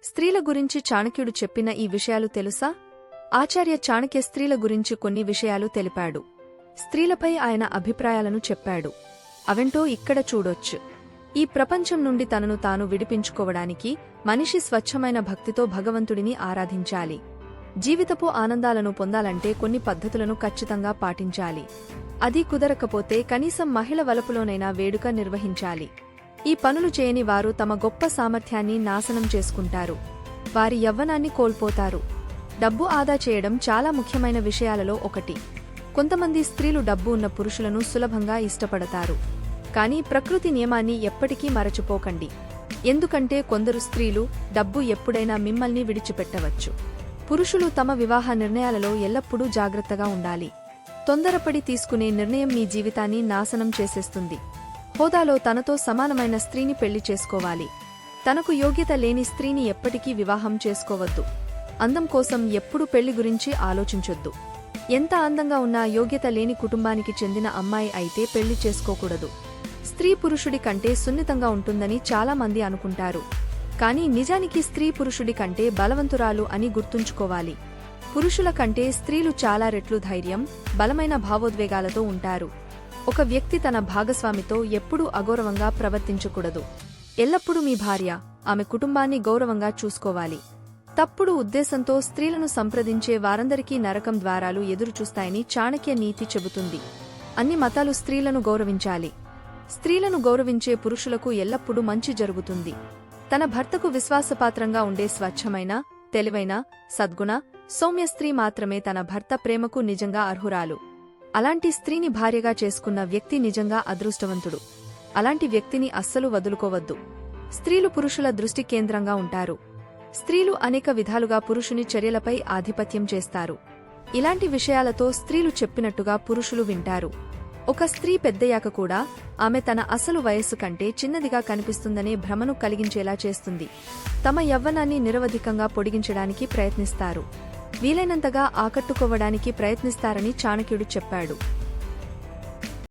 స్త్రీల గురించి చాణక్యుడు చెప్పిన ఈ విషయాలు తెలుసా? ఆచార్య చాణక్య స్త్రీల గురించి కొన్ని విషయాలు తెలిపాడు. స్త్రీలపై ఆయన అభిప్రాయాలను చెప్పాడు. అవేంటో ఇక్కడ చూడొచ్చు. ఈ ప్రపంచం నుండి తనను తాను విడిపించుకోవడానికి మనిషి స్వచ్ఛమైన భక్తితో భగవంతుడిని ఆరాధించాలి. జీవితపు ఆనందాలను పొందాలంటే కొన్ని పద్ధతులను ఖచ్చితంగా పాటించాలి. అది కుదరకపోతే కనీసం మహిళ వలపులోనైనా వేడుక నిర్వహించాలి. ఈ పనులు చేయని వారు తమ గొప్ప సామర్థ్యాన్ని నాశనం చేసుకుంటారు. వారి యవ్వనాన్ని కోల్పోతారు. డబ్బు ఆదా చేయడం చాలా ముఖ్యమైన విషయాలలో ఒకటి. కొంతమంది స్త్రీలు డబ్బు ఉన్న పురుషులను సులభంగా ఇష్టపడతారు. కానీ ప్రకృతి నియమాన్ని ఎప్పటికీ మరచిపోకండి. ఎందుకంటే కొందరు స్త్రీలు డబ్బు ఎప్పుడైనా మిమ్మల్ని విడిచిపెట్టవచ్చు. పురుషులు తమ వివాహ నిర్ణయాలలో ఎల్లప్పుడూ జాగ్రత్తగా ఉండాలి. తొందరపడి తీసుకునే నిర్ణయం మీ జీవితాన్ని నాశనం చేసేస్తుంది. హోదాలో తనతో సమానమైన స్త్రీని పెళ్లి చేసుకోవాలి. తనకు యోగ్యత లేని స్త్రీని ఎప్పటికీ వివాహం చేసుకోవద్దు. అందం కోసం ఎప్పుడూ పెళ్లి గురించి ఆలోచించొద్దు. ఎంత అందంగా ఉన్నా యోగ్యత లేని కుటుంబానికి చెందిన అమ్మాయి అయితే పెళ్లి చేసుకోకూడదు. స్త్రీ పురుషుడి కంటే సున్నితంగా ఉంటుందని చాలా మంది అనుకుంటారు. కానీ నిజానికి స్త్రీ పురుషుడి కంటే బలవంతురాలు అని గుర్తుంచుకోవాలి. పురుషుల కంటే స్త్రీలు చాలా రెట్లు ధైర్యం, బలమైన భావోద్వేగాలతో ఉంటారు. ఒక వ్యక్తి తన భాగస్వామితో ఎప్పుడూ అగౌరవంగా ప్రవర్తించకూడదు. ఎల్లప్పుడూ మీ భార్య, ఆమె కుటుంబాన్ని గౌరవంగా చూసుకోవాలి. తప్పుడు ఉద్దేశంతో స్త్రీలను సంప్రదించే వారందరికీ నరకం ద్వారాలు ఎదురుచూస్తాయని చాణక్య నీతి చెబుతుంది. అన్ని మతాలు స్త్రీలను గౌరవించాలి. స్త్రీలను గౌరవించే పురుషులకు ఎల్లప్పుడూ మంచి జరుగుతుంది. తన భర్తకు విశ్వాసపాత్రంగా ఉండే స్వచ్ఛమైన, తెలివైన, సద్గుణ, సౌమ్య స్త్రీ మాత్రమే తన భర్త ప్రేమకు నిజంగా అర్హురాలు. అలాంటి స్త్రీని భార్యగా చేసుకున్న వ్యక్తి నిజంగా అదృష్టవంతుడు. అలాంటి వ్యక్తిని అస్సలు వదులుకోవద్దు. స్త్రీలు పురుషుల దృష్టి కేంద్రంగా ఉంటారు. స్త్రీలు అనేక విధాలుగా పురుషుని చర్యలపై ఆధిపత్యం చేస్తారు. ఇలాంటి విషయాలతో స్త్రీలు చెప్పినట్టుగా పురుషులు వింటారు. ఒక స్త్రీ పెద్దయ్యాక కూడా ఆమె తన అసలు వయస్సు కంటే చిన్నదిగా కనిపిస్తుందనే భ్రమను కలిగించేలా చేస్తుంది. తమ యవ్వనాన్ని నిరవధికంగా పొడిగించడానికి ప్రయత్నిస్తారు. వీలైనంతగా ఆకట్టుకోవడానికి ప్రయత్నిస్తారని చాణక్యుడు చెప్పాడు.